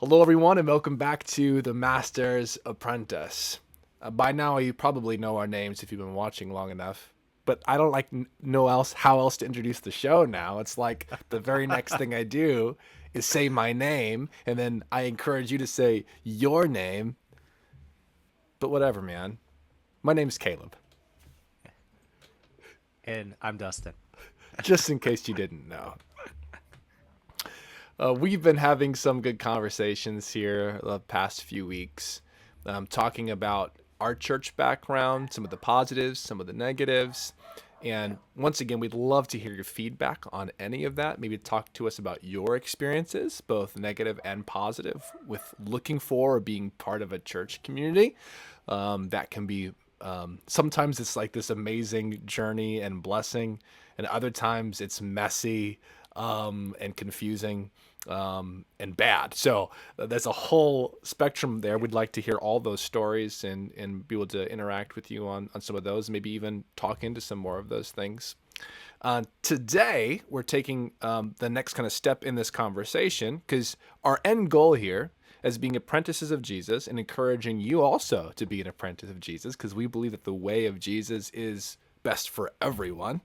Hello, everyone, and welcome back to the Master's Apprentice. By now, you probably know our names if you've been watching long enough, but I don't know how else to introduce the show now. It's like the very next thing I do is say my name, and then I encourage you to say your name. But whatever, man. My name's Caleb, And I'm Dustin. just in case you didn't know. We've been having some good conversations here the past few weeks, talking about our church background, some of the positives, some of the negatives. And once again, we'd love to hear your feedback on any of that. Maybe talk to us about your experiences, both negative and positive, with looking for or being part of a church community. That can be, sometimes it's like this amazing journey and blessing, and other times it's messy and confusing and bad. So there's a whole spectrum there. We'd like to hear all those stories and be able to interact with you on some of those, maybe even talk into some more of those things. Today, we're taking the next kind of step in this conversation because our end goal here as being apprentices of Jesus and encouraging you also to be an apprentice of Jesus, because we believe that the way of Jesus is best for everyone,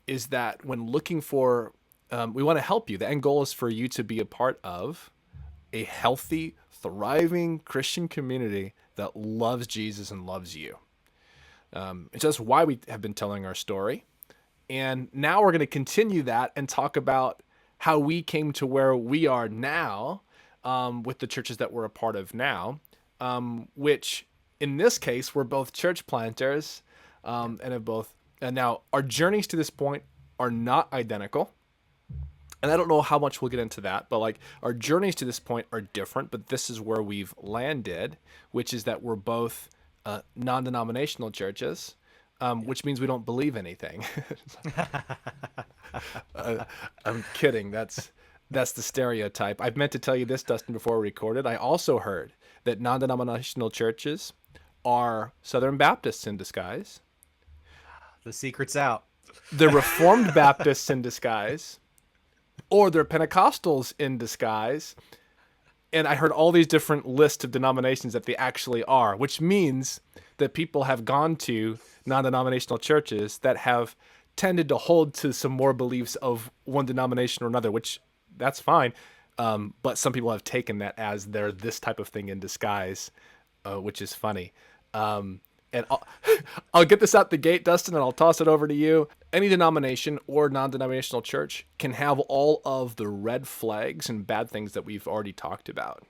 is that when looking for, we want to help you. The end goal is for you to be a part of a healthy, thriving Christian community that loves Jesus and loves you. And so that's why we have been telling our story. And now we're going to continue that and talk about how we came to where we are now, with the churches that we're a part of now, which in this case, we're both church planters, and have both. And now our journeys to this point are not identical. And I don't know how much we'll get into that, but like our journeys to this point are different, but this is where we've landed, which is that we're both non-denominational churches, which means we don't believe anything. I'm kidding. That's the stereotype. I meant to tell you this, Dustin, before we recorded. I also heard that non-denominational churches are Southern Baptists in disguise. The secret's out. They're Reformed Baptists in disguise, or they're Pentecostals in disguise. And I heard all these different lists of denominations that they actually are, which means that people have gone to non-denominational churches that have tended to hold to some more beliefs of one denomination or another, which that's fine. But some people have taken that as they're this type of thing in disguise, which is funny. And I'll get this out the gate, Dustin, and I'll toss it over to you. Any denomination or non-denominational church can have all of the red flags and bad things that we've already talked about.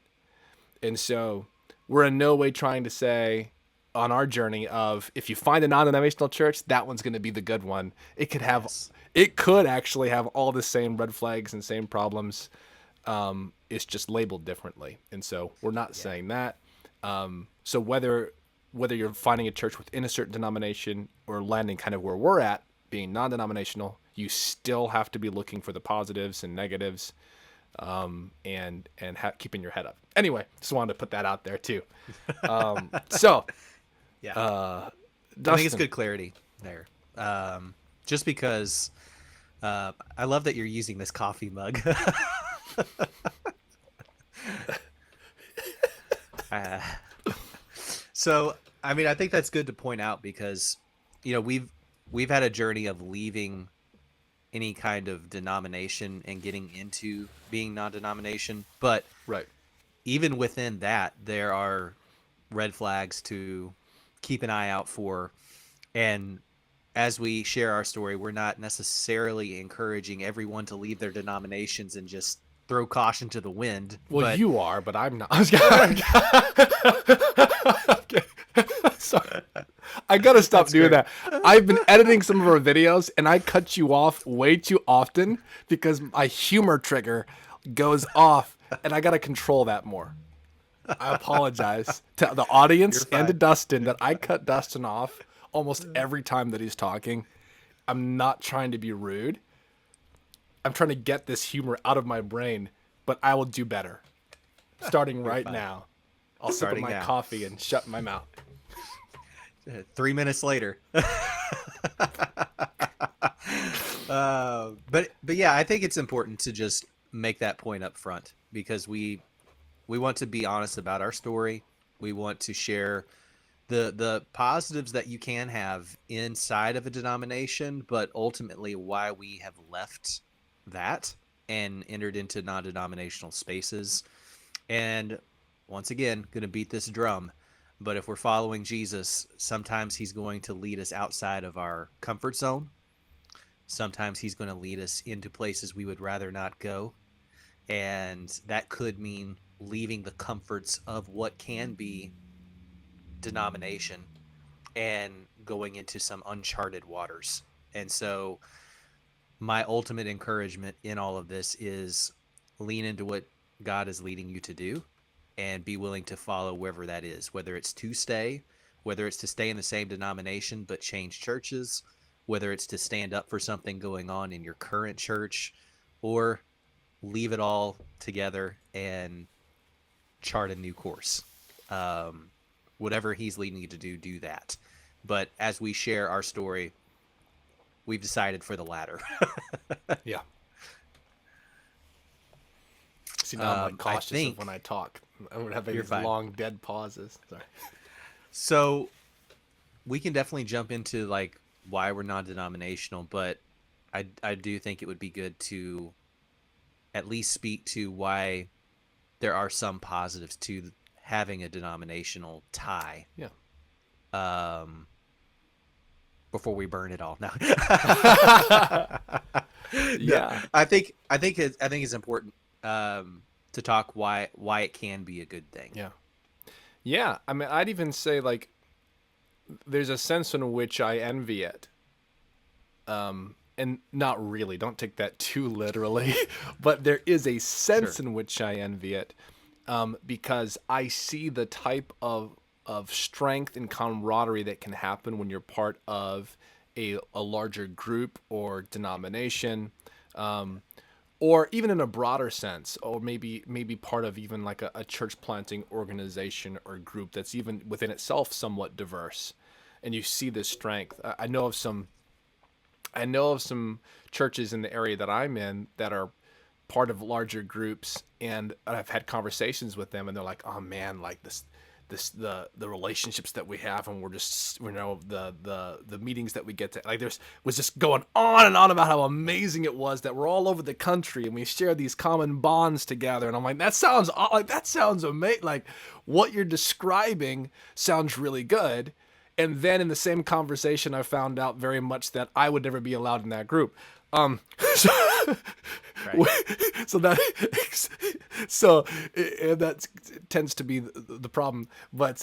And so we're in no way trying to say on our journey of if you find a non-denominational church, that one's going to be the good one. It could have, it could actually have all the same red flags and same problems. It's just labeled differently. And so we're not saying that. So whether you're finding a church within a certain denomination or landing kind of where we're at, being non-denominational, you still have to be looking for the positives and negatives, and keeping your head up. Anyway, just wanted to put that out there too. So, Yeah. Dustin, I think it's good clarity there. Just because I love that you're using this coffee mug. So, I mean, I think that's good to point out because, you know, we've had a journey of leaving any kind of denomination and getting into being non-denomination. But right. even within that, there are red flags to keep an eye out for. And as we share our story, we're not necessarily encouraging everyone to leave their denominations and just throw caution to the wind. Well, you are, but I'm not. Okay. Sorry. I gotta stop doing that. I've been editing some of our videos, and I cut you off way too often because my humor trigger goes off, and I gotta control that more. I apologize to the audience and to Dustin that I cut Dustin off almost every time that he's talking. I'm not trying to be rude. I'm trying to get this humor out of my brain, but I will do better. Starting right now. I'll sip my coffee and shut my mouth. 3 minutes later. But yeah, I think it's important to just make that point up front because we We want to be honest about our story. We want to share the positives that you can have inside of a denomination, but ultimately why we have left that and entered into non-denominational spaces. And once again, going to beat this drum, but if we're following Jesus, sometimes he's going to lead us outside of our comfort zone. Sometimes he's going to lead us into places we would rather not go. And that could mean leaving the comforts of what can be denomination and going into some uncharted waters. And so my ultimate encouragement in all of this is lean into what God is leading you to do and be willing to follow wherever that is, whether it's to stay, whether it's to stay in the same denomination but change churches, whether it's to stand up for something going on in your current church, or leave it all together and chart a new course. Whatever he's leading you to do, do that. But as we share our story, we've decided for the latter. Yeah. See, now I'm like I cautious of think when I talk. I'm gonna have these fine. long dead pauses. Sorry. So we can definitely jump into like why we're non-denominational, but I do think it would be good to at least speak to why there are some positives to having a denominational tie. Yeah. Um, before we burn it all. No. No, Yeah. I think it's important to talk why it can be a good thing. Yeah. Yeah. I mean, I'd even say like there's a sense in which I envy it. And not really, don't take that too literally, but there is a sense Sure. in which I envy it, because I see the type of strength and camaraderie that can happen when you're part of a larger group or denomination, or even in a broader sense, or maybe part of even like a church planting organization or group that's even within itself somewhat diverse, and you see this strength. I know of some churches in the area that I'm in that are part of larger groups, and I've had conversations with them, and they're like, "Oh man, like the relationships that we have, and we're just, the meetings that we get to, like, there's was just going on and on about how amazing it was that we're all over the country and we share these common bonds together." And I'm like, that sounds amazing. Like, what you're describing sounds really good. And then in the same conversation, I found out very much that I would never be allowed in that group. So, Right. so that so and that tends to be the problem. But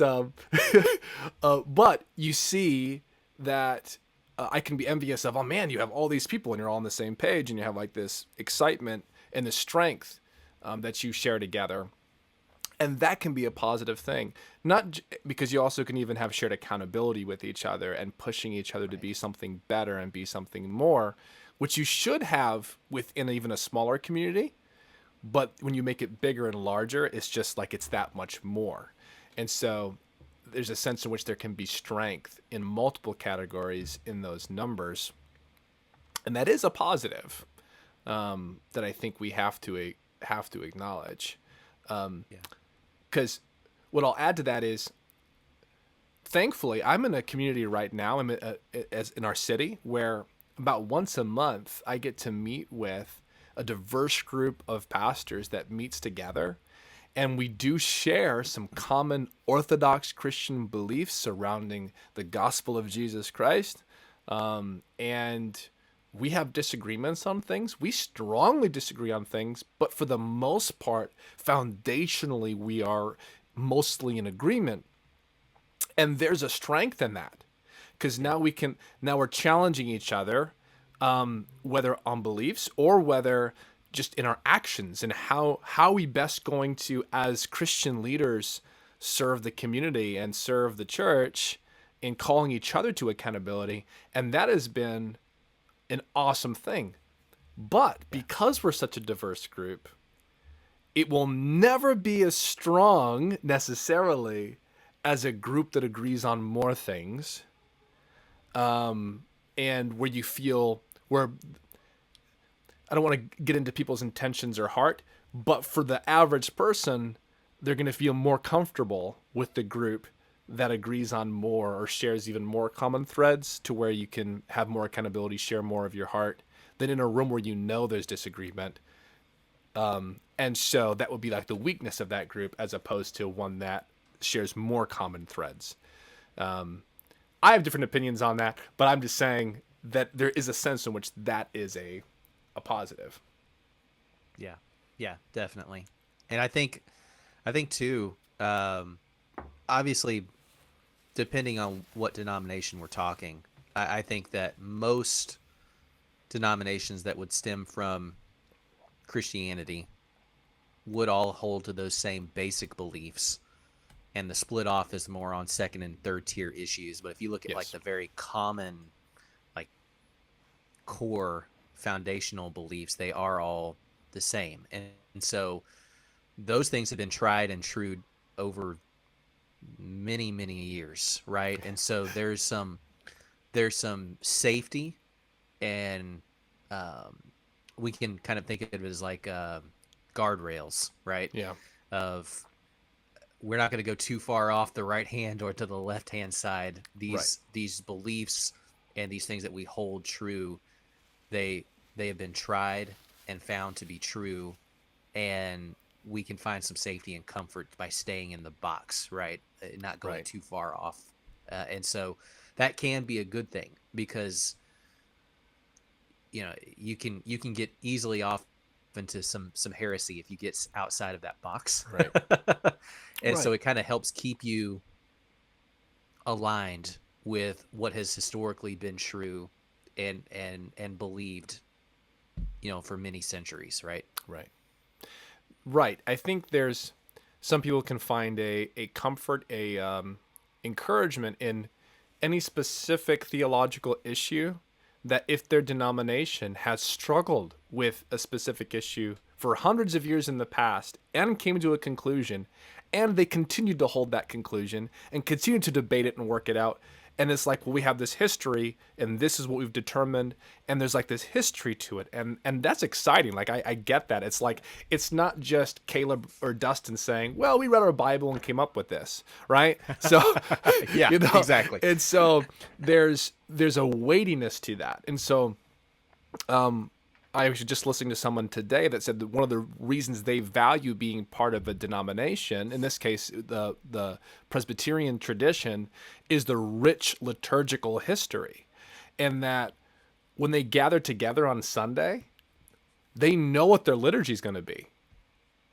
but you see that I can be envious of. Oh man, you have all these people and you're all on the same page, and you have like this excitement and the strength that you share together. And that can be a positive thing, because you also can even have shared accountability with each other and pushing each other to Right. be something better and be something more, which you should have within even a smaller community. But when you make it bigger and larger, it's just like it's that much more. And so there's a sense in which there can be strength in multiple categories in those numbers. And that is a positive, that I think we have to acknowledge. Yeah. Because what I'll add to that is, thankfully, I'm in a community right now. As in our city, where about once a month I get to meet with a diverse group of pastors that meets together, and we do share some common Orthodox Christian beliefs surrounding the gospel of Jesus Christ, and we have disagreements on things. We strongly disagree on things, but for the most part, foundationally, we are mostly in agreement. And there's a strength in that, because Yeah. now we're challenging each other, whether on beliefs or whether just in our actions, and how we best going to, as Christian leaders, serve the community and serve the church in calling each other to accountability. And that has been an awesome thing. But Yeah. because we're such a diverse group, it will never be as strong necessarily as a group that agrees on more things, and where you feel, where I don't want to get into people's intentions or heart, but for the average person, they're going to feel more comfortable with the group that agrees on more or shares even more common threads, to where you can have more accountability, share more of your heart, than in a room where there's disagreement. And so that would be like the weakness of that group, as opposed to one that shares more common threads. I have different opinions on that, but I'm just saying that there is a sense in which that is a positive. Yeah, yeah, definitely. And I think too, obviously, depending on what denomination we're talking, I think that most denominations that would stem from Christianity would all hold to those same basic beliefs, and the split off is more on second and third tier issues. But if you look at like Yes. the very common, like, core foundational beliefs, they are all the same. And so those things have been tried and true over many, many years, right? And so there's some safety, and um, we can kind of think of it as like guardrails, right? Yeah. Of, we're not going to go too far off the right hand or to the left hand side. Right. These beliefs and these things that we hold true, they have been tried and found to be true, and we can find some safety and comfort by staying in the box, right? Not going Right. too far off, and so that can be a good thing, because you can get easily off into some heresy if you get outside of that box. Right. And so Right. it kind of helps keep you aligned with what has historically been true and believed, for many centuries, right? Right. Right. I think there's some people can find a comfort, a encouragement in any specific theological issue, that if their denomination has struggled with a specific issue for hundreds of years in the past and came to a conclusion, and they continued to hold that conclusion and continue to debate it and work it out. And it's like, well, we have this history and this is what we've determined. And there's like this history to it. And that's exciting. Like, I get that. It's like, it's not just Caleb or Dustin saying, well, we read our Bible and came up with this. Right. So, Yeah, exactly. And so there's a weightiness to that. And so, I was just listening to someone today that said that one of the reasons they value being part of a denomination, in this case, the Presbyterian tradition, is the rich liturgical history. And that when they gather together on Sunday, they know what their liturgy is going to be.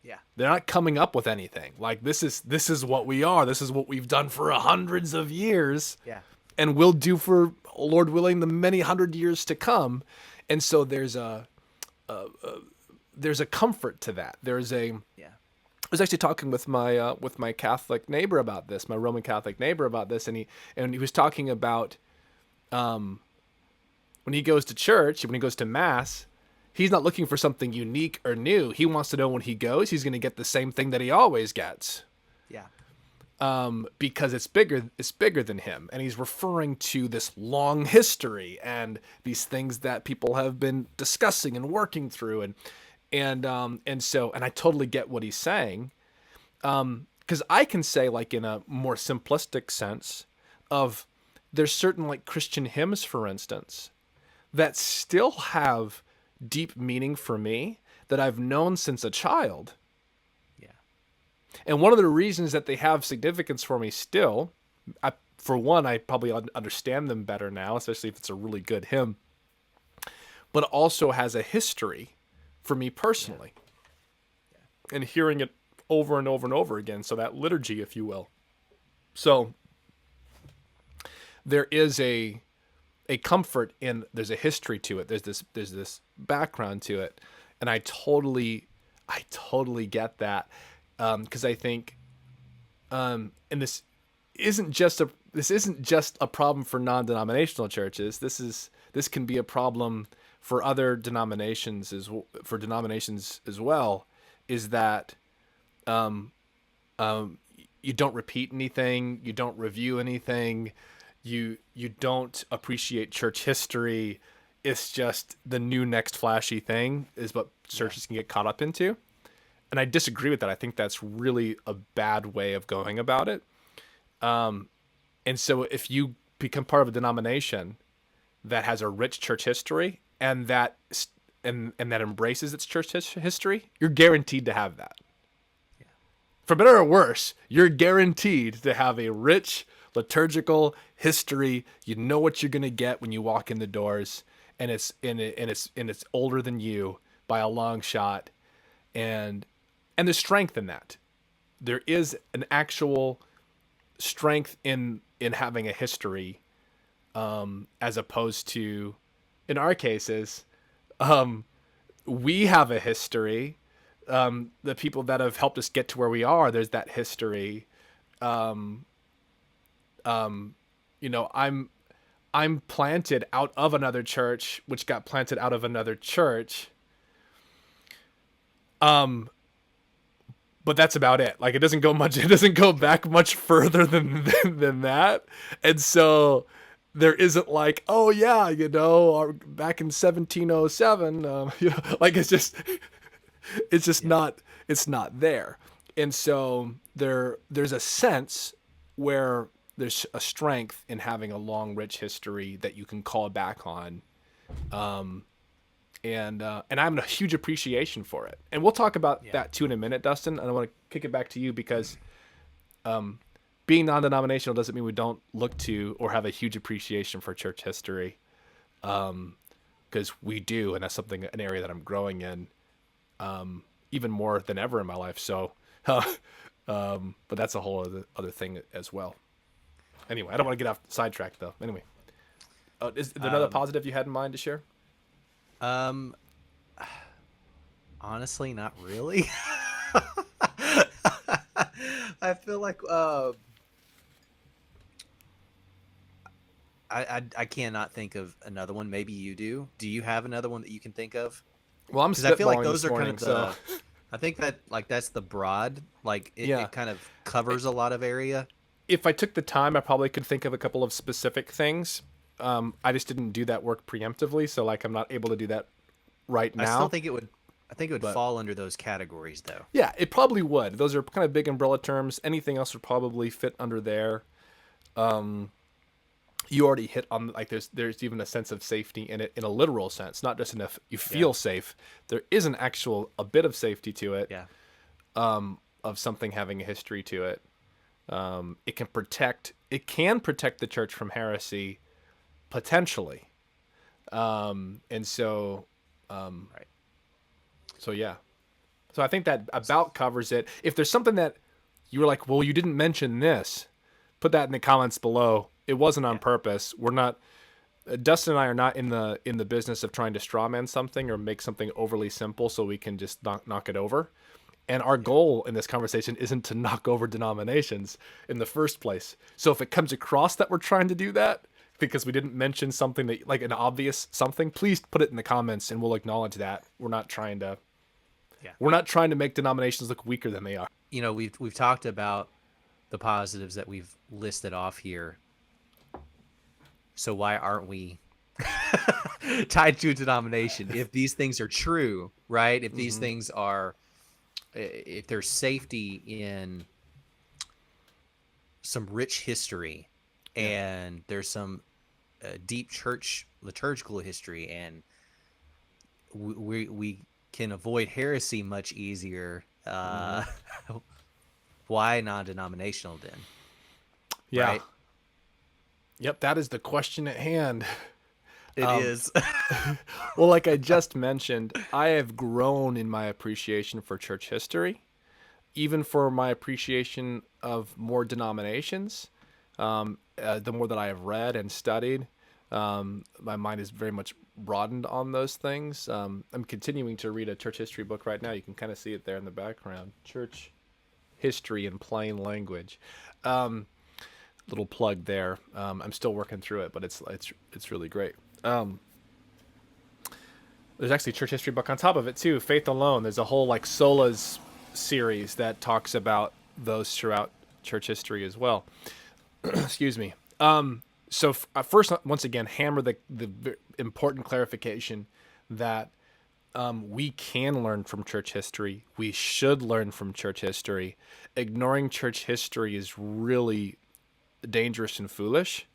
Yeah. They're not coming up with anything. Like, this is what we are. This is what we've done for hundreds of years. Yeah. And will do for, Lord willing, the many hundred years to come. And so there's a comfort to that. Yeah. I was actually talking with my Catholic neighbor about this, my Roman Catholic neighbor about this, and he was talking about when he goes to church, when he goes to mass, he's not looking for something unique or new. He wants to know when he goes, he's going to get the same thing that he always gets. Yeah. Because it's bigger than him, and he's referring to this long history and these things that people have been discussing and working through, and I totally get what he's saying, because I can say, like, in a more simplistic sense, of there's certain, like, Christian hymns, for instance, that still have deep meaning for me, that I've known since a child. And one of the reasons that they have significance for me still, for one, I probably understand them better now, especially if it's a really good hymn, but it also has a history for me personally. Yeah. And hearing it over and over and over again. So that liturgy, if you will. So there is a comfort in, there's a history to it. There's this background to it. And I totally get that. Because I think, and this isn't just a problem for non-denominational churches. This can be a problem for other denominations as well. Is that you don't repeat anything, you don't review anything, you don't appreciate church history. It's just the new next flashy thing is what churches can get caught up into. and I disagree with that. I think that's really a bad way of going about it. And so if you become part of a denomination that has a rich church history and that that embraces its church history, you're guaranteed to have that. Yeah. For better or worse, you're guaranteed to have a rich liturgical history. You know what you're going to get when you walk in the doors, and it's older than you by a long shot, and there's strength in that. There is an actual strength in having a history, as opposed to, in our cases, we have a history. The people that have helped us get to where we are, there's that history. I'm planted out of another church, which got planted out of another church. But that's about it. Like, it doesn't go back much further than that. And so there isn't like, oh yeah, back in 1707, like it's just not, it's not there. And so there's a sense where there's a strength in having a long, rich history that you can call back on. And I have a huge appreciation for it. And we'll talk about that too in a minute, Dustin. And I want to kick it back to you because being non-denominational doesn't mean we don't look to or have a huge appreciation for church history, because we do, and that's an area that I'm growing in, even more than ever in my life. So, but that's a whole other thing as well. Anyway, I don't want to get off sidetracked though. Anyway, is there another positive you had in mind to share? Honestly, not really. I feel like I cannot think of another one. Maybe you do. Do you have another one that you can think of? Well, I'm because I feel like spitballing those this are morning, kind of the. so I think that like that's the broad. Like Yeah. it kind of covers a lot of area. if I took the time, I probably could think of a couple of specific things. I just didn't do that work preemptively, so like I'm not able to do that right I still now. think it would. I think it would But- fall under those categories, though. Yeah, it probably would. Those are kind of big umbrella terms. Anything else would probably fit under there. You already hit on, like, there's even a sense of safety in it in a literal sense, not just enough you feel safe. There is a bit of safety to it. Yeah. Of something having a history to it. It can protect the church from heresy potentially. And so Right. So yeah. So I think that about covers it. If there's something that you were like, well, you didn't mention this, put that in the comments below. It wasn't on purpose. We're not, Dustin and I are not in the business of trying to strawman something or make something overly simple so we can just knock it over. And our goal in this conversation isn't to knock over denominations in the first place. So if it comes across that we're trying to do that because we didn't mention something that, like, an obvious something, please put it in the comments and we'll acknowledge that. We're not trying to make denominations look weaker than they are. You know, we've talked about the positives that we've listed off here. So why aren't we tied to a denomination? If these things are true, right? If these things are, if there's safety in some rich history, and there's some deep church liturgical history, and we can avoid heresy much easier. Why non-denominational then? Yeah. Right? Yep, that is the question at hand. It is. Well, like I just mentioned, I have grown in my appreciation for church history, even for my appreciation of more denominations. The more that I have read and studied, my mind is very much broadened on those things. I'm continuing to read a church history book right now. You can kind of see it there in the background. Church history in plain language. Little plug there. I'm still working through it, but it's really great. There's actually a church history book on top of it too. Faith Alone. There's a whole like solas series that talks about those throughout church history as well. Excuse me. So first, once again, hammer the important clarification that we can learn from church history. We should learn from church history. Ignoring church history is really dangerous and foolish,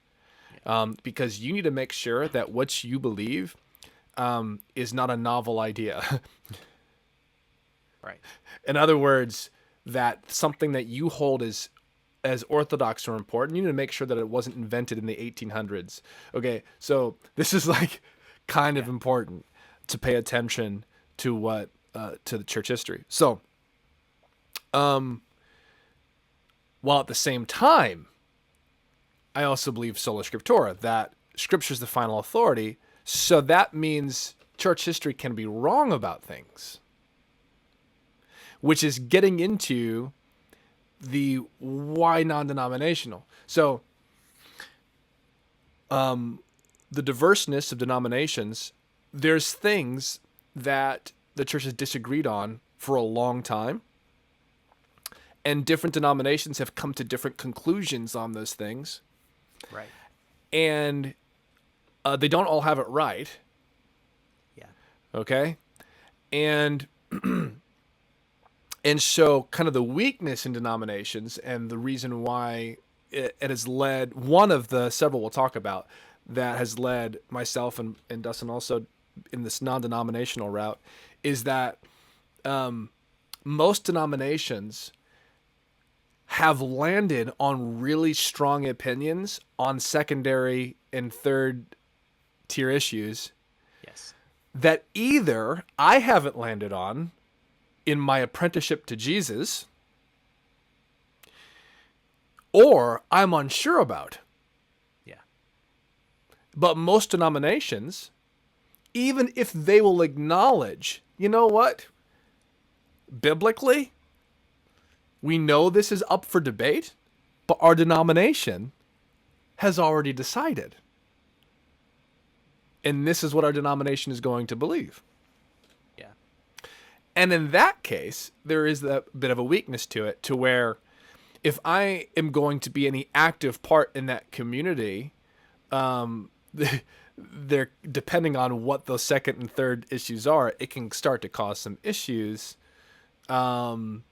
Yeah. because you need to make sure that what you believe is not a novel idea. Right. In other words, that something that you hold as orthodox or important, you need to make sure that it wasn't invented in the 1800s. Okay, so this is like kind of Yeah. important to pay attention to what to the church history. So, while at the same time, I also believe sola scriptura, that scripture is the final authority. So that means church history can be wrong about things, which is getting into the why non-denominational. So the diverseness of denominations, there's things that the church has disagreed on for a long time, and different denominations have come to different conclusions on those things, Right. and they don't all have it right. Yeah. Okay, and and so kind of the weakness in denominations, and the reason why it has led, one of the several we'll talk about that has led myself and Dustin also in this non-denominational route, is that most denominations have landed on really strong opinions on secondary and third tier issues Yes. that either I haven't landed on in my apprenticeship to Jesus, or I'm unsure about. Yeah. But most denominations, even if they will acknowledge, you know what, biblically, we know this is up for debate, but our denomination has already decided. And this is what our denomination is going to believe. Yeah. And in that case, there is a bit of a weakness to it, to where if I am going to be any active part in that community, they're depending on what those second and third issues are, it can start to cause some issues within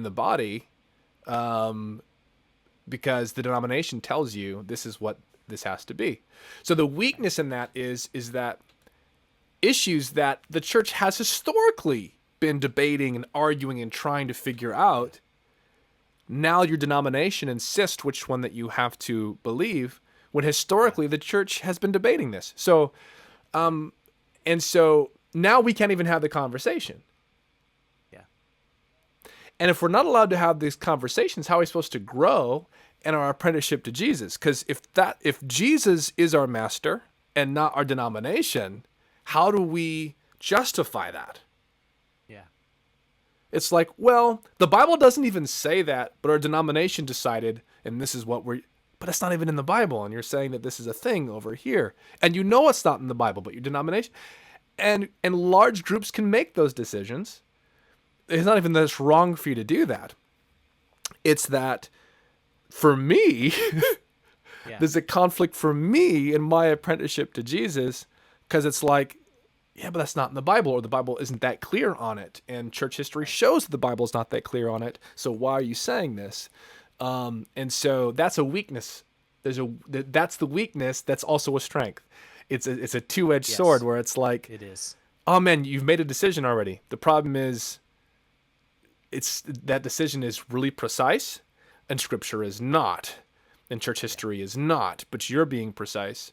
the body, because the denomination tells you this is what this has to be. So the weakness in that is that issues that the church has historically been debating and arguing and trying to figure out, now your denomination insists which one that you have to believe, when historically the church has been debating this. So, and so now we can't even have the conversation. Yeah. And if we're not allowed to have these conversations, how are we supposed to grow in our apprenticeship to Jesus? Because if Jesus is our master and not our denomination, how do we justify that? Yeah. It's like, well, the Bible doesn't even say that, but our denomination decided, and this is what but it's not even in the Bible, and you're saying that this is a thing over here. And you know it's not in the Bible, but your denomination, and large groups can make those decisions. It's not even that it's wrong for you to do that. It's that, for me, Yeah. there's a conflict for me in my apprenticeship to Jesus, because it's like, yeah, but that's not in the Bible, or the Bible isn't that clear on it, and church history shows that the Bible is not that clear on it. So why are you saying this? And so that's a weakness. That's the weakness. That's also a strength. It's a two-edged Yes. sword, where it's like, It is. oh man, you've made a decision already. The problem is, that decision is really precise, and Scripture is not, and church history is not. But you're being precise.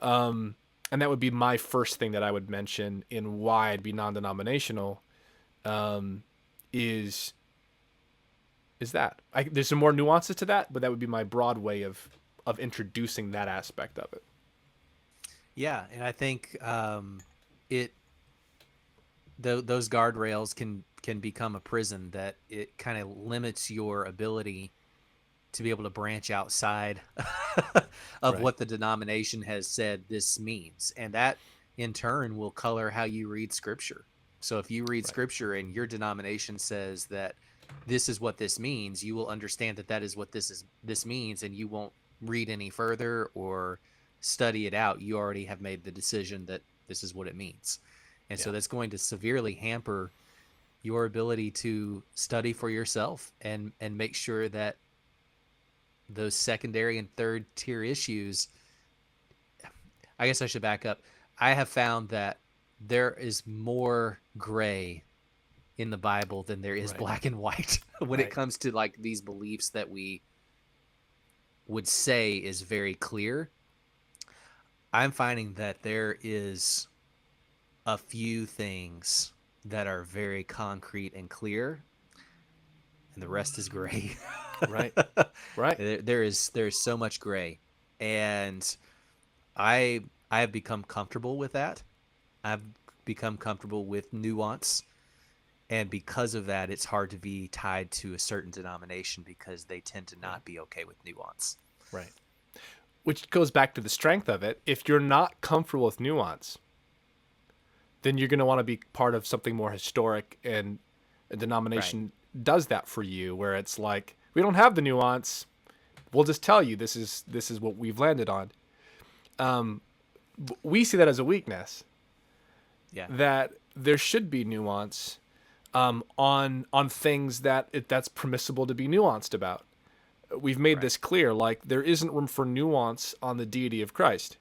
And that would be my first thing that I would mention in why I'd be non-denominational, is that. There's some more nuances to that, but that would be my broad way of introducing that aspect of it. Yeah, and I think those guardrails can become a prison, that it kind of limits your ability to be able to branch outside of Right. what the denomination has said this means, and that in turn will color how you read Scripture. So if you read Scripture and your denomination says that this is what this means, you will understand that is what this means, and you won't read any further or study it out. You already have made the decision that this is what it means. And so Yeah. that's going to severely hamper your ability to study for yourself and make sure that those secondary and third tier issues, I guess I should back up. I have found that there is more gray in the Bible than there is Right. black and white when it Right. comes to like these beliefs that we would say is very clear. I'm finding that there is a few things that are very concrete and clear, and the rest is gray. Right. Right. There's so much gray, and I I have become comfortable with that. I've become comfortable with nuance, and because of that, it's hard to be tied to a certain denomination because they tend to Right. not be okay with nuance. Right. Which goes back to the strength of it. If you're not comfortable with nuance, then you're going to want to be part of something more historic, and a Right. denomination does that for you, where it's like, we don't have the nuance. We'll just tell you this is what we've landed on. We see that as a weakness, Yeah. that there should be nuance on things that's permissible to be nuanced about. We've made Right. this clear. Like, there isn't room for nuance on the deity of Christ.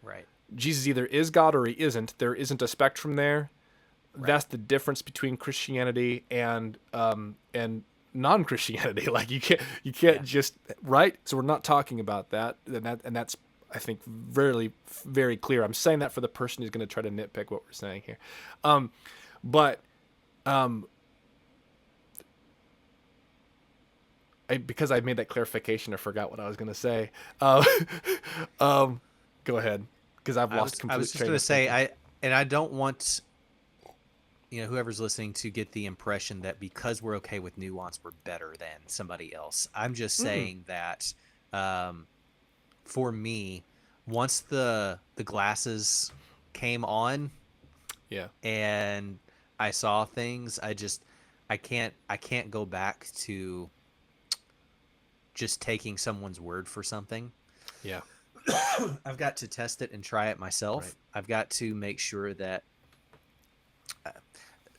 Right. Jesus either is God or he isn't. There isn't a spectrum there. Right. That's the difference between Christianity and non-Christianity. Like, you can't Yeah. just, right. So we're not talking about that, and that's, I think, very very clear. I'm saying that for the person who's going to try to nitpick what we're saying here, but because I made that clarification, I forgot what I was going to say. Go ahead, because I've lost I complete was just train going to of say thinking. I don't want whoever's listening to get the impression that because we're okay with nuance we're better than somebody else. I'm just Mm-mm. saying that um, for me, once the glasses came on Yeah. and I saw things, I can't go back to just taking someone's word for something. Yeah. I've got to test it and try it Right. myself. I've got to make sure that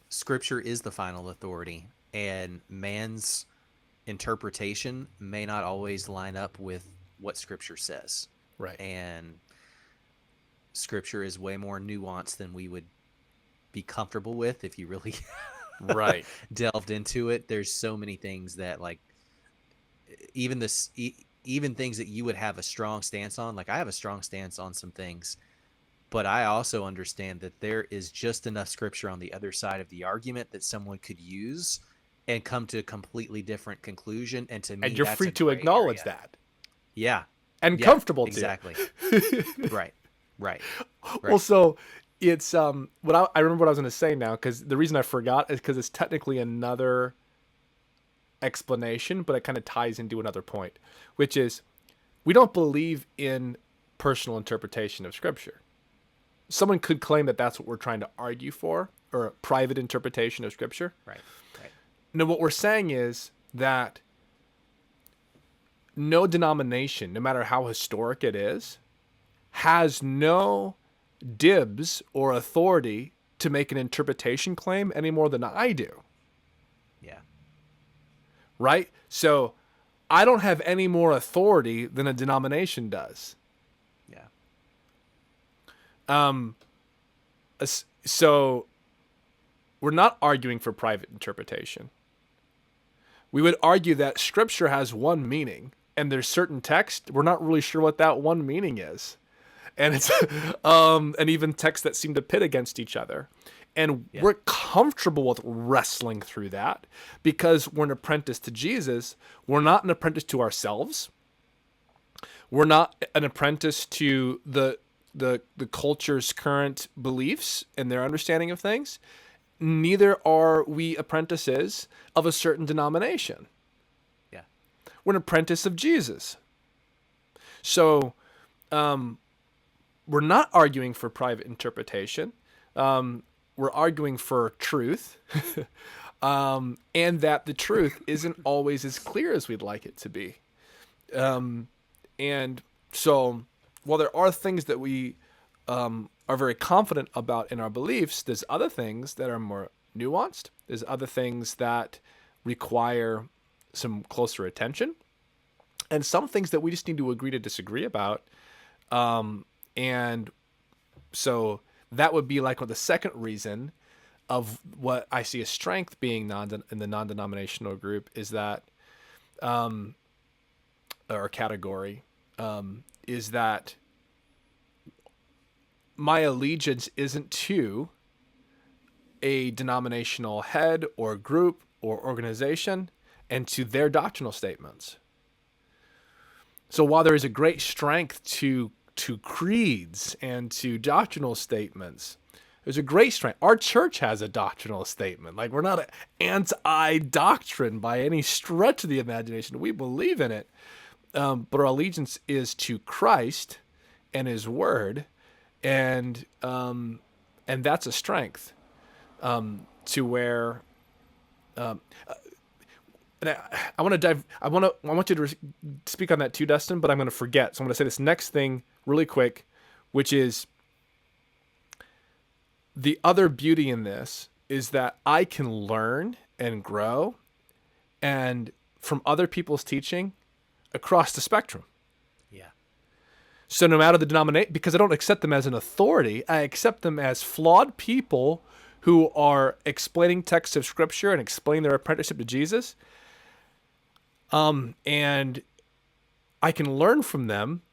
scripture is the final authority and man's interpretation may not always line up with what scripture says. Right. And scripture is way more nuanced than we would be comfortable with if you really Right. delved into it. There's so many things that like even this even things that you would have a strong stance on. Like I have a strong stance on some things, but I also understand that there is just enough scripture on the other side of the argument that someone could use and come to a completely different conclusion. And to And me, you're that's free a to gray acknowledge area. that, Yeah. and Yeah, comfortable to. exactly. Right. Right. Well, Right. so it's what I remember what I was going to say now, because the reason I forgot is because it's technically another explanation, but it kind of ties into another point, which is, we don't believe in personal interpretation of scripture. Someone could claim that that's what we're trying to argue for, or a private interpretation of scripture. Right. Right. No, what we're saying is that no denomination, no matter how historic it is, has no dibs or authority to make an interpretation claim any more than I do. Yeah. Right? So I don't have any more authority than a denomination does. Yeah. So we're not arguing for private interpretation. We would argue that scripture has one meaning, and there's certain text we're not really sure what that one meaning is. And it's and even texts that seem to pit against each other. And Yeah. we're comfortable with wrestling through that because we're an apprentice to Jesus. We're not an apprentice to ourselves. We're not an apprentice to the culture's current beliefs and their understanding of things. Neither are we apprentices of a certain denomination. Yeah. We're an apprentice of Jesus. So we're not arguing for private interpretation. We're arguing for truth, and that the truth isn't always as clear as we'd like it to be. And so, while there are things that we are very confident about in our beliefs, there's other things that are more nuanced. There's other things that require some closer attention, and some things that we just need to agree to disagree about. And so that would be like the second reason of what I see as strength being in the non-denominational group is that, or category, is that my allegiance isn't to a denominational head or group or organization and to their doctrinal statements. So while there is a great strength to creeds and to doctrinal statements, there's a great strength. Our church has a doctrinal statement. Like, we're not an anti-doctrine by any stretch of the imagination. We believe in it. But our allegiance is to Christ and his word. And that's a strength, to where, and I want to dive. I want you to speak on that too, Dustin. But I'm going to forget, so I'm going to say this next thing really quick, which is the other beauty in this is that I can learn and grow, and from other people's teaching across the spectrum. Yeah. So no matter the denomination, because I don't accept them as an authority, I accept them as flawed people who are explaining texts of Scripture and explaining their apprenticeship to Jesus. And I can learn from them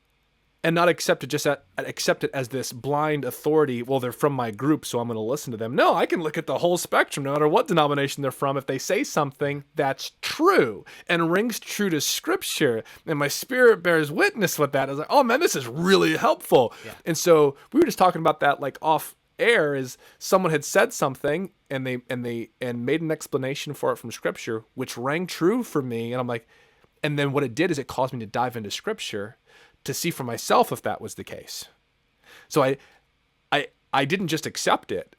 and not accept it as this blind authority. Well, they're from my group, so I'm going to listen to them. No, I can look at the whole spectrum, no matter what denomination they're from. If they say something that's true and rings true to Scripture, and my spirit bears witness with that, I was like, oh man, this is really helpful. Yeah. And so we were just talking about that, like off air, is someone had said something and they made an explanation for it from Scripture, which rang true for me. And I'm like, and then what it did is it caused me to dive into Scripture to see for myself if that was the case. So I didn't just accept it,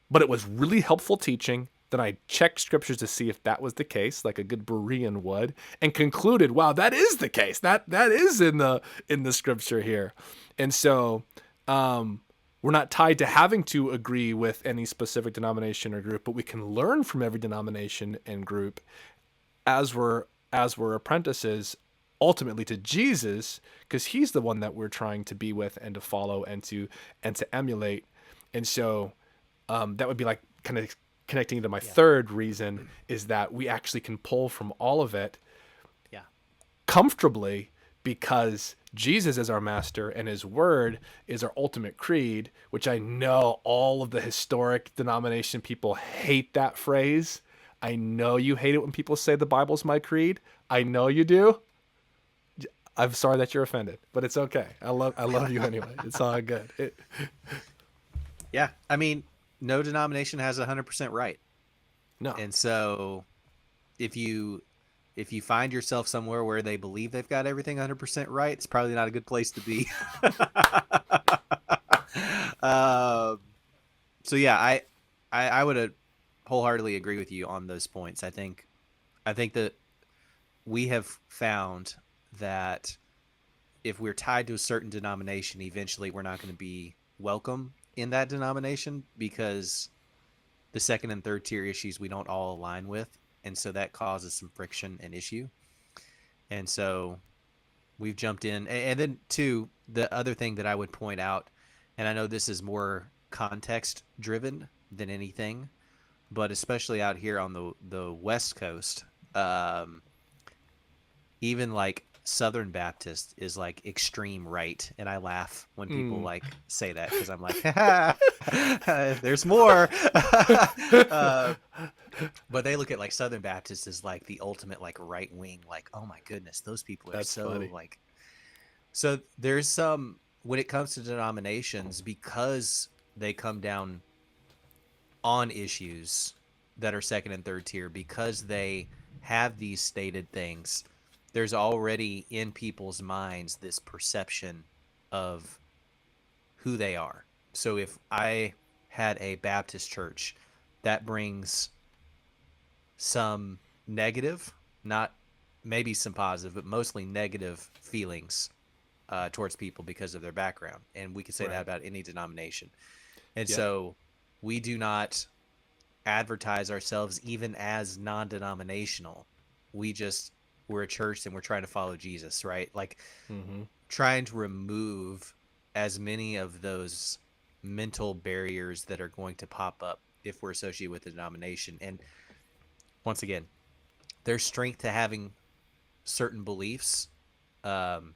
but it was really helpful teaching. Then I checked Scriptures to see if that was the case, like a good Berean would, and concluded, wow, that is the case. That is in the Scripture here. And so we're not tied to having to agree with any specific denomination or group, but we can learn from every denomination and group as we're apprentices ultimately to Jesus, because he's the one that we're trying to be with and to follow and to emulate. And so that would be like kind of connecting to my third reason, is that we actually can pull from all of it comfortably, because Jesus is our master and his word is our ultimate creed, which I know all of the historic denomination people hate that phrase. I know you hate it when people say the Bible's my creed. I know you do. I'm sorry that you're offended, but it's okay. I love you anyway. It's all good. Yeah. I mean, no denomination has 100% right. No. And so if you find yourself somewhere where they believe they've got everything 100% right, it's probably not a good place to be. So yeah, I would wholeheartedly agree with you on those points. I think that we have found that if we're tied to a certain denomination, eventually we're not going to be welcome in that denomination, because the second and third tier issues we don't all align with. And so that causes some friction and issue. And so we've jumped in. And then too, the other thing that I would point out, and I know this is more context driven than anything, but especially out here on the West Coast, even like Southern Baptist is like extreme right. And I laugh when people like say that, because I'm like, there's more. But they look at like Southern Baptist as like the ultimate like right wing, like, oh my goodness, those people are That's so funny. like. So there's some, when it comes to denominations, because they come down on issues that are second and third tier, because they have these stated things, there's already in people's minds this perception of who they are. So if I had a Baptist church, that brings some negative, not maybe some positive, but mostly negative feelings towards people because of their background, and we can say that Right. about any denomination. And Yep. so we do not advertise ourselves even as non-denominational. We're a church and we're trying to follow Jesus, right? Like Mm-hmm. trying to remove as many of those mental barriers that are going to pop up if we're associated with the denomination. And once again, there's strength to having certain beliefs, um,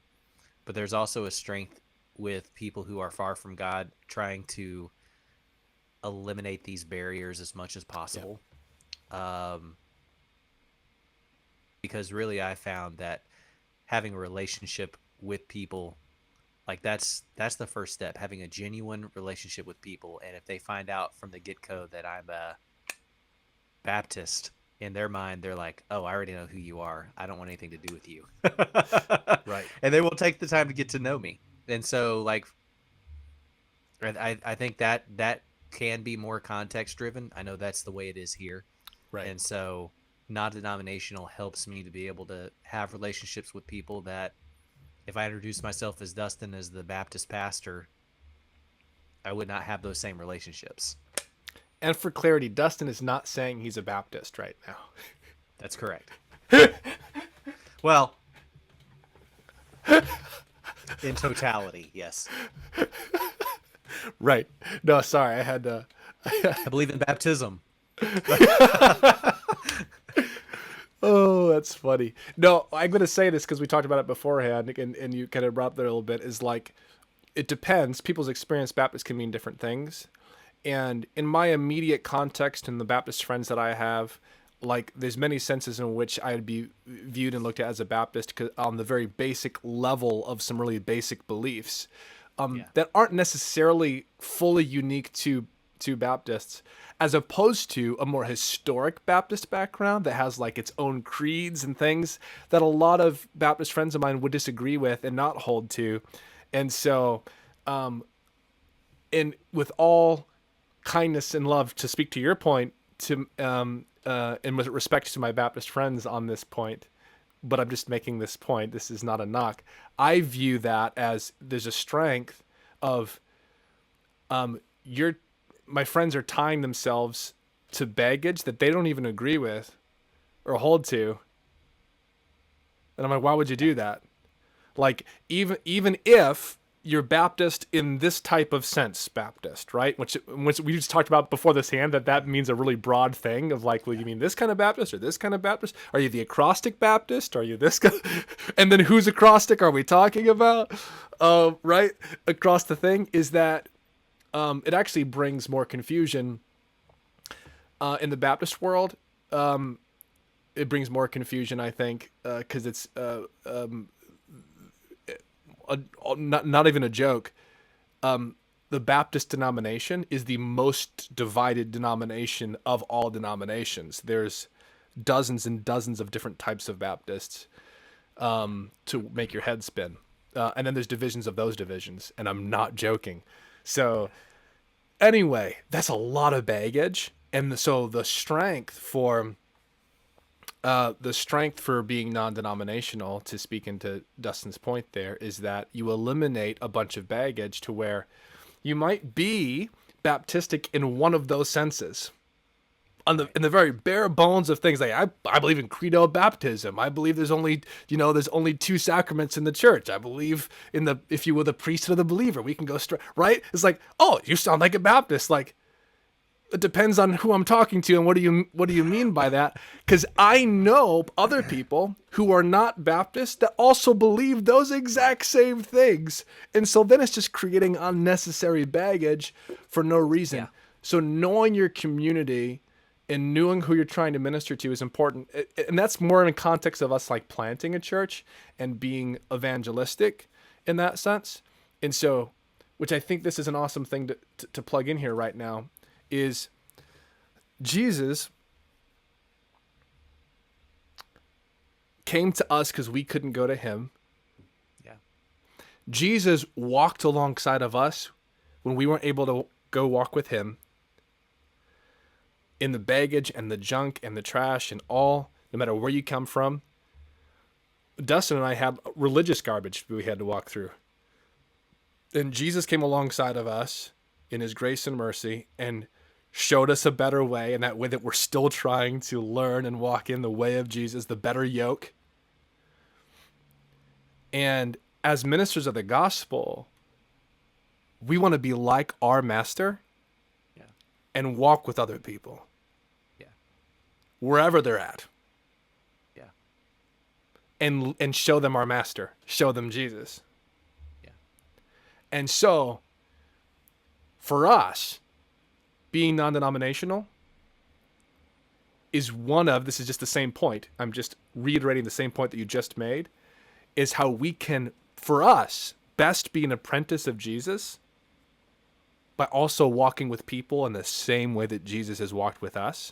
but there's also a strength with people who are far from God trying to eliminate these barriers as much as Yep. possible. Um, because really, I found that having a relationship with people, like that's the first step, having a genuine relationship with people. And if they find out from the get-go that I'm a Baptist, in their mind they're like, oh, I already know who you are, I don't want anything to do with you. Right. And they will take the time to get to know me. And so like I think that can be more context driven. I know that's the way it is here. Right. And so non-denominational helps me to be able to have relationships with people that if I introduce myself as Dustin as the Baptist pastor, I would not have those same relationships. And for clarity, Dustin is not saying he's a Baptist right now. That's correct. Well, in totality, yes. Right. No, sorry. I had to. I believe in baptism. Oh, that's funny. No, I'm going to say this because we talked about it beforehand, and you kind of brought up there a little bit. Is like, it depends. People's experience Baptist can mean different things. And in my immediate context and the Baptist friends that I have, like there's many senses in which I'd be viewed and looked at as a Baptist on the very basic level of some really basic beliefs Yeah. that aren't necessarily fully unique to Baptists, as opposed to a more historic Baptist background that has like its own creeds and things that a lot of Baptist friends of mine would disagree with and not hold to. And so, and with all kindness and love, to speak to your point, to and with respect to my Baptist friends on this point, but I'm just making this point. This is not a knock. I view that as there's a strength of your my friends are tying themselves to baggage that they don't even agree with or hold to, and I'm like, why would you do that? Like even if you're Baptist in this type of sense, Baptist, right? Which we just talked about before this hand, that means a really broad thing of like, well, you mean this kind of Baptist or this kind of Baptist? Are you the acrostic Baptist? Are you this guy? And then whose acrostic are we talking about? Right? Across the thing is that it actually brings more confusion in the Baptist world. It brings more confusion, I think, because it's not even a joke. The Baptist denomination is the most divided denomination of all denominations. There's dozens and dozens of different types of Baptists to make your head spin. And then there's divisions of those divisions, and I'm not joking. So anyway, that's a lot of baggage. And so the strength for being non-denominational, to speak into Dustin's point there, is that you eliminate a bunch of baggage to where you might be Baptistic in one of those senses. In the very bare bones of things, like I believe in credo baptism. I believe there's only two sacraments in the church. I believe in the, if you will, the priesthood of the believer. We can go straight, right? It's like, oh, you sound like a Baptist. Like, it depends on who I'm talking to and what do you mean by that? Because I know other people who are not Baptist that also believe those exact same things, and so then it's just creating unnecessary baggage for no reason. Yeah. So knowing your community and knowing who you're trying to minister to is important, and that's more in the context of us like planting a church and being evangelistic in that sense. And so, which I think this is an awesome thing to plug in here right now, is Jesus came to us because we couldn't go to him. Yeah. Jesus walked alongside of us when we weren't able to go walk with him, in the baggage and the junk and the trash and all, no matter where you come from. Dustin and I had religious garbage we had to walk through. And Jesus came alongside of us in his grace and mercy and showed us a better way, and that way that we're still trying to learn and walk in the way of Jesus, the better yoke. And as ministers of the gospel, we want to be like our master Yeah. and walk with other people. Yeah. Wherever they're at. Yeah. And show them our master. Show them Jesus. Yeah. And so, for us, being non-denominational is this is just the same point. I'm just reiterating the same point that you just made, is how we can, for us, best be an apprentice of Jesus by also walking with people in the same way that Jesus has walked with us.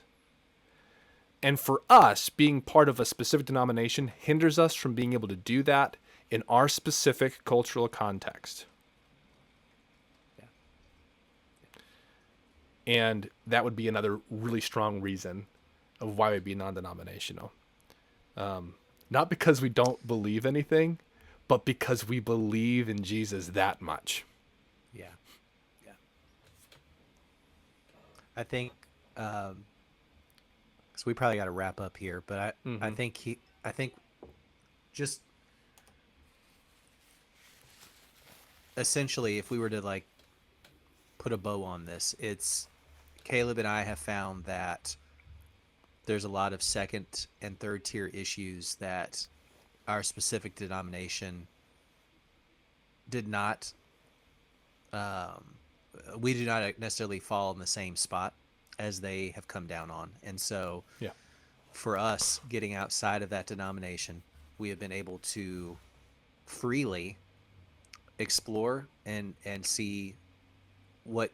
And for us, being part of a specific denomination hinders us from being able to do that in our specific cultural context. Yeah. And that would be another really strong reason of why we'd be non-denominational. Not because we don't believe anything, but because we believe in Jesus that much. Yeah. Yeah. I think, so we probably got to wrap up here, but I think just essentially, if we were to like put a bow on this, it's Caleb and I have found that there's a lot of second and third tier issues that our specific denomination did not, we do not necessarily fall in the same spot as they have come down on. And so Yeah. for us getting outside of that denomination, we have been able to freely explore and see what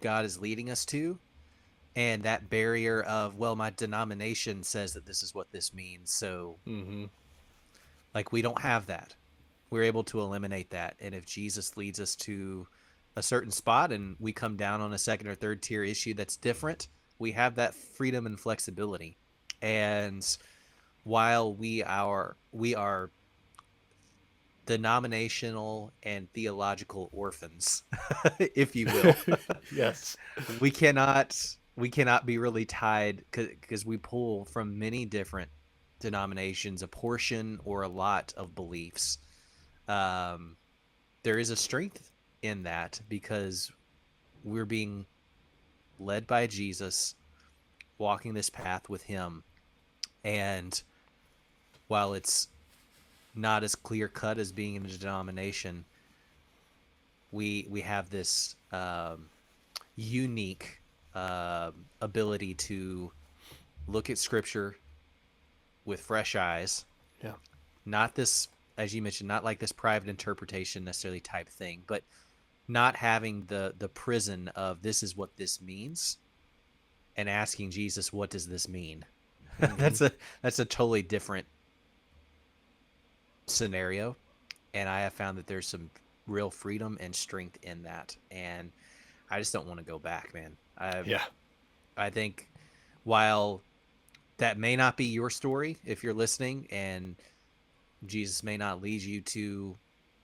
God is leading us to. And that barrier of, well, my denomination says that this is what this means. So like, we don't have that. We're able to eliminate that. And if Jesus leads us to a certain spot and we come down on a second or third tier issue that's different, we have that freedom and flexibility. And while we are denominational and theological orphans, if you will, Yes. we cannot be really tied, because we pull from many different denominations, a portion or a lot of beliefs. There is a strength in that because we're being led by Jesus, walking this path with him. And while it's not as clear cut as being in a denomination, we have this unique ability to look at Scripture with fresh eyes. Yeah. Not this, as you mentioned, not like this private interpretation necessarily type thing, but not having the prison of this is what this means, and asking Jesus, what does this mean? That's a totally different scenario, and I have found that there's some real freedom and strength in that, and I just don't want to go back, man. I think while that may not be your story if you're listening, and Jesus may not lead you to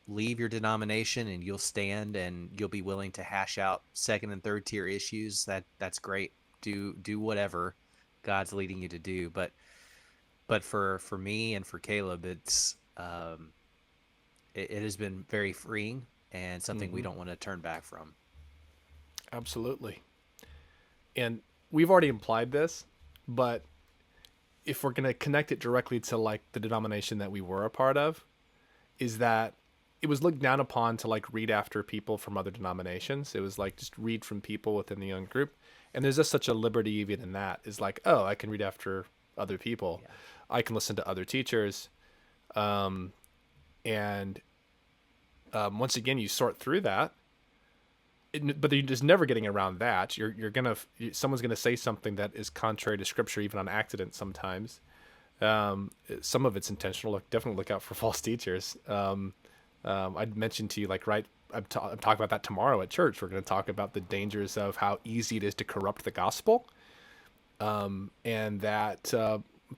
leave your denomination, and you'll stand and you'll be willing to hash out second and third tier issues, that's great. Do whatever God's leading you to do. But for me and for Caleb, it's it has been very freeing and something we don't want to turn back from. Absolutely. And we've already implied this, but if we're going to connect it directly to like the denomination that we were a part of, is that it was looked down upon to like read after people from other denominations. It was like, just read from people within the young group. And there's just such a liberty even in that, is like, oh, I can read after other people. Yeah. I can listen to other teachers. And once again, you sort through that, but you're just never getting around that. Someone's gonna say something that is contrary to Scripture, even on accident sometimes. Some of it's intentional. Definitely look out for false teachers. I'd mentioned to you, like, right, I'm talking about that tomorrow at church. We're going to talk about the dangers of how easy it is to corrupt the gospel, and that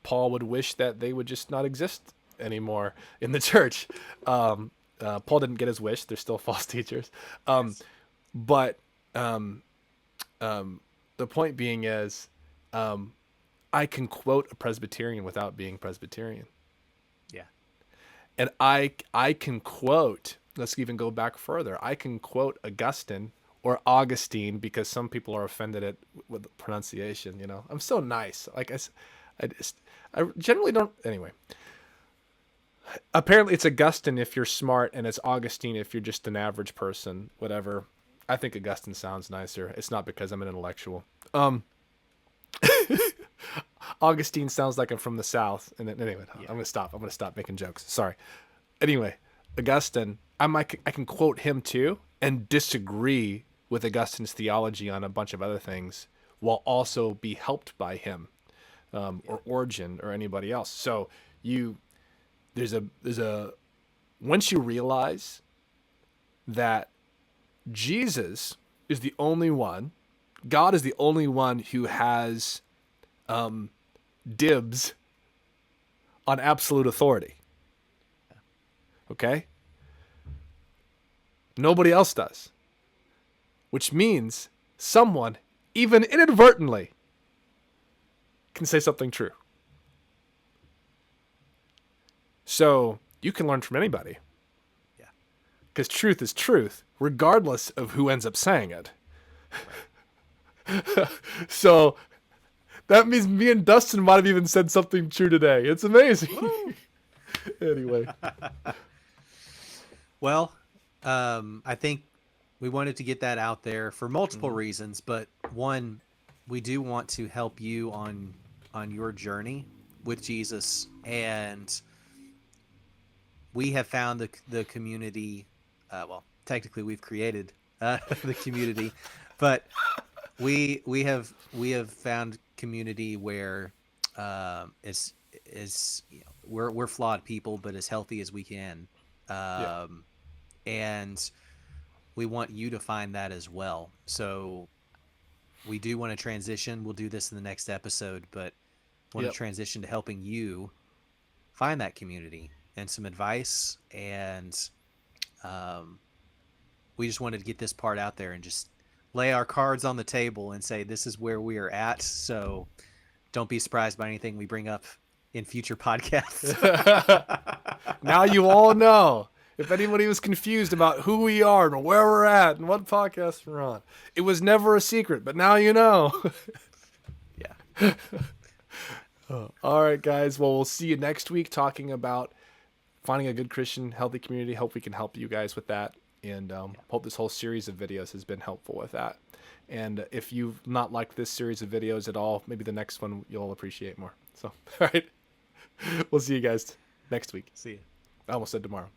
Paul would wish that they would just not exist anymore in the church. Paul didn't get his wish. There's still false teachers. But the point being is, I can quote a Presbyterian without being Presbyterian. Yeah. And I can quote, let's even go back further. I can quote Augustine or Augustine, because some people are offended at with the pronunciation, you know. I'm so nice. Like I generally don't. Anyway, apparently it's Augustine if you're smart, and it's Augustine if you're just an average person, whatever. I think Augustine sounds nicer. It's not because I'm an intellectual. Augustine sounds like I'm from the South. And then, anyway, yeah. I'm gonna stop making jokes. Sorry. Anyway, Augustine, I can quote him too and disagree with Augustine's theology on a bunch of other things, while also be helped by him, or Origen or anybody else. So there's a once you realize that Jesus is the only one, God is the only one who has dibs on absolute authority. Okay? Nobody else does. Which means someone, even inadvertently, can say something true. So you can learn from anybody. Yeah. Because truth is truth, regardless of who ends up saying it. Right. So that means me and Dustin might have even said something true today. It's amazing. Anyway. Well, I think we wanted to get that out there for multiple reasons, but one, we do want to help you on your journey with Jesus, and we have found the community. Well, technically, we've created the community, but we have found community where is you know, we're flawed people, but as healthy as we can, and we want you to find that as well. So we do want to transition. We'll do this in the next episode, but want to transition to helping you find that community and some advice. And we just wanted to get this part out there and just lay our cards on the table and say, this is where we are at. So don't be surprised by anything we bring up in future podcasts. Now you all know. If anybody was confused about who we are and where we're at and what podcast we're on, it was never a secret, but now you know. Yeah. All right, guys. Well, we'll see you next week talking about finding a good Christian, healthy community. Hope we can help you guys with that. And hope this whole series of videos has been helpful with that. And if you've not liked this series of videos at all, maybe the next one you'll appreciate more. So, all right. We'll see you guys next week. See you. I almost said tomorrow.